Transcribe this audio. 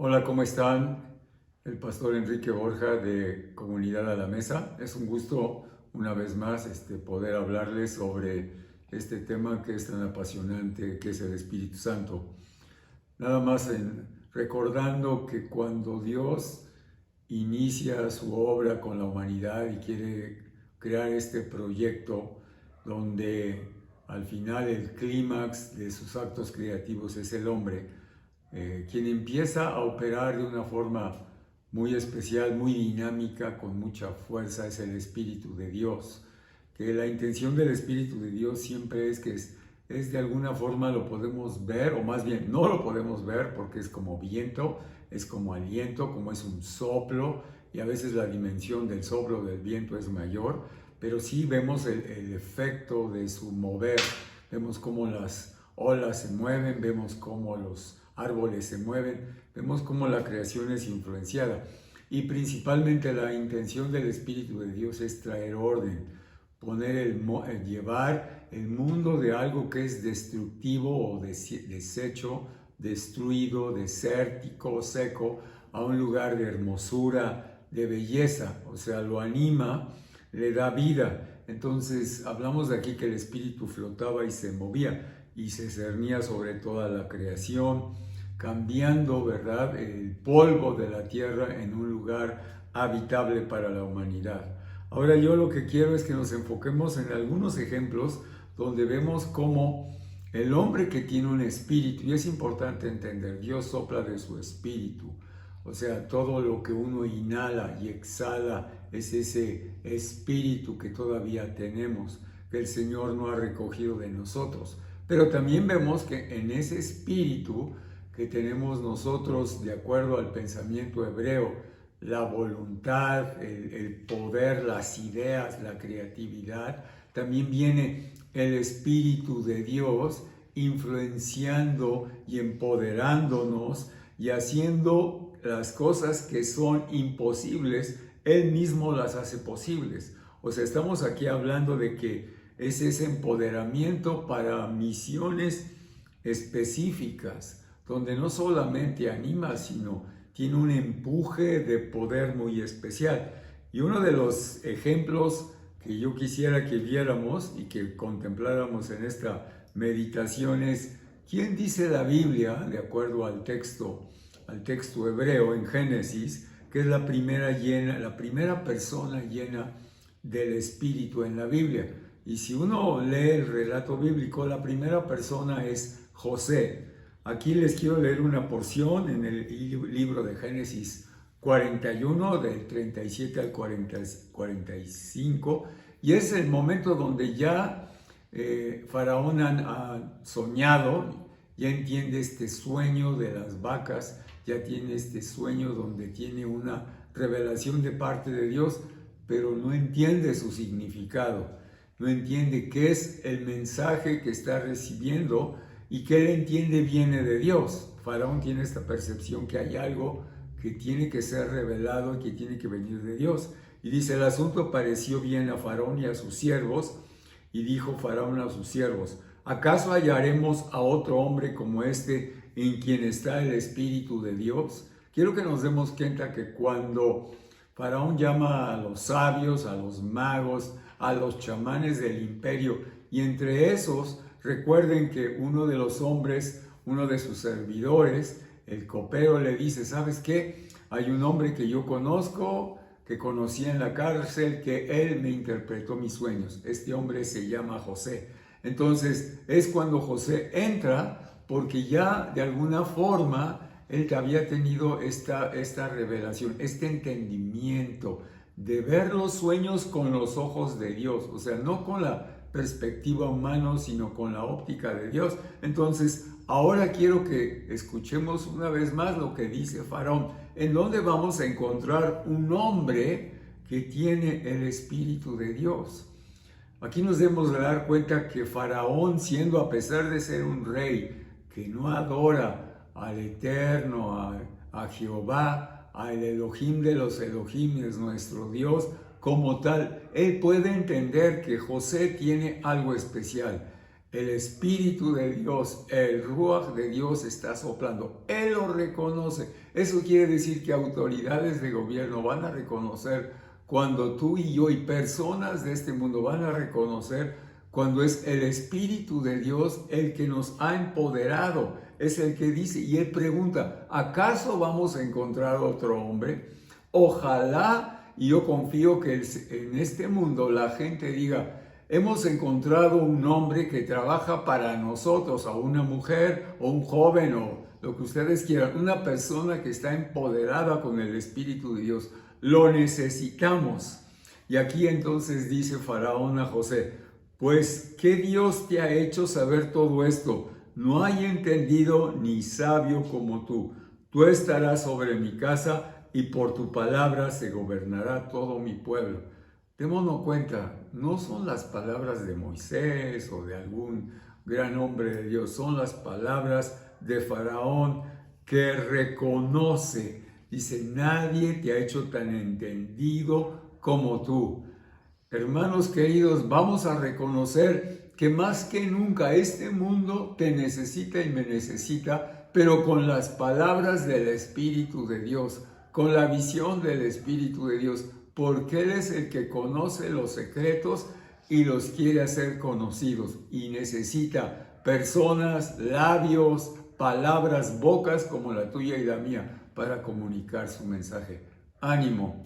Hola, ¿cómo están? El pastor Enrique Borja de Comunidad a la Mesa. Es un gusto una vez más poder hablarles sobre este tema que es tan apasionante, que es el Espíritu Santo. Nada más recordando que cuando Dios inicia su obra con la humanidad y quiere crear este proyecto donde al final el clímax de sus actos creativos es el hombre, quien empieza a operar de una forma muy especial, muy dinámica, con mucha fuerza, es el Espíritu de Dios. Que la intención del Espíritu de Dios siempre es que es de alguna forma lo podemos ver, o más bien no lo podemos ver porque es como viento, es como aliento, como es un soplo, y a veces la dimensión del soplo del viento es mayor, pero sí vemos el efecto de su mover, vemos cómo las olas se mueven, vemos cómo los árboles se mueven, vemos cómo la creación es influenciada. Y principalmente la intención del Espíritu de Dios es traer orden, llevar el mundo de algo que es destructivo o deshecho, destruido, desértico, seco, a un lugar de hermosura, de belleza, o sea, lo anima, le da vida. Entonces hablamos de aquí que el Espíritu flotaba y se movía y se cernía sobre toda la creación, cambiando, ¿verdad?, el polvo de la tierra en un lugar habitable para la humanidad. Ahora yo lo que quiero es que nos enfoquemos en algunos ejemplos donde vemos cómo el hombre que tiene un espíritu, y es importante entender, Dios sopla de su espíritu, o sea, todo lo que uno inhala y exhala es ese espíritu que todavía tenemos, que el Señor no ha recogido de nosotros. Pero también vemos que en ese espíritu que tenemos nosotros, de acuerdo al pensamiento hebreo, la voluntad, el poder, las ideas, la creatividad, también viene el Espíritu de Dios influenciando y empoderándonos y haciendo las cosas que son imposibles, Él mismo las hace posibles. O sea, estamos aquí hablando de que es ese empoderamiento para misiones específicas, donde no solamente anima, sino tiene un empuje de poder muy especial. Y uno de los ejemplos que yo quisiera que viéramos y que contempláramos en esta meditación es, ¿quién dice la Biblia, de acuerdo al texto hebreo en Génesis, que es la primera persona llena del Espíritu en la Biblia? Y si uno lee el relato bíblico, la primera persona es José. Aquí les quiero leer una porción en el libro de Génesis 41, del 37 al 45, y es el momento donde ya Faraón ha soñado, ya entiende este sueño de las vacas, ya tiene este sueño donde tiene una revelación de parte de Dios, pero no entiende su significado, no entiende qué es el mensaje que está recibiendo y que él entiende viene de Dios. Faraón tiene esta percepción que hay algo que tiene que ser revelado y que tiene que venir de Dios. Y dice, el asunto pareció bien a Faraón y a sus siervos, y dijo Faraón a sus siervos, ¿acaso hallaremos a otro hombre como este en quien está el Espíritu de Dios? Quiero que nos demos cuenta que cuando Faraón llama a los sabios, a los magos, a los chamanes del imperio, y entre esos, recuerden que uno de los hombres, uno de sus servidores, el copero, le dice, ¿sabes qué? Hay un hombre que yo conozco, que conocí en la cárcel, que él me interpretó mis sueños. Este hombre se llama José. Entonces es cuando José entra, porque ya de alguna forma él había tenido esta revelación, este entendimiento de ver los sueños con los ojos de Dios, o sea, no con la perspectiva humana, sino con la óptica de Dios. Entonces, ahora quiero que escuchemos una vez más lo que dice Faraón, en donde vamos a encontrar un hombre que tiene el Espíritu de Dios. Aquí nos debemos de dar cuenta que Faraón, siendo a pesar de ser un rey que no adora al Eterno, a Jehová, al Elohim de los Elohims, nuestro Dios, como tal, él puede entender que José tiene algo especial. el Espíritu de Dios, el Ruach de Dios está soplando. Él lo reconoce. Eso quiere decir que autoridades de gobierno van a reconocer cuando tú y yo y personas de este mundo van a reconocer cuando es el Espíritu de Dios el que nos ha empoderado. Es el que dice, y él pregunta, ¿acaso vamos a encontrar otro hombre? Ojalá, y yo confío que en este mundo la gente diga, hemos encontrado un hombre que trabaja para nosotros, o una mujer, o un joven, o lo que ustedes quieran, una persona que está empoderada con el Espíritu de Dios. Lo necesitamos. Y aquí entonces dice Faraón a José, pues, ¿qué Dios te ha hecho saber todo esto? No hay entendido ni sabio como tú. Tú estarás sobre mi casa y por tu palabra se gobernará todo mi pueblo. Démonos cuenta, no son las palabras de Moisés o de algún gran hombre de Dios, son las palabras de Faraón que reconoce. Dice, nadie te ha hecho tan entendido como tú. Hermanos queridos, vamos a reconocer que más que nunca este mundo te necesita y me necesita, pero con las palabras del Espíritu de Dios, con la visión del Espíritu de Dios, porque Él es el que conoce los secretos y los quiere hacer conocidos y necesita personas, labios, palabras, bocas como la tuya y la mía para comunicar su mensaje. Ánimo.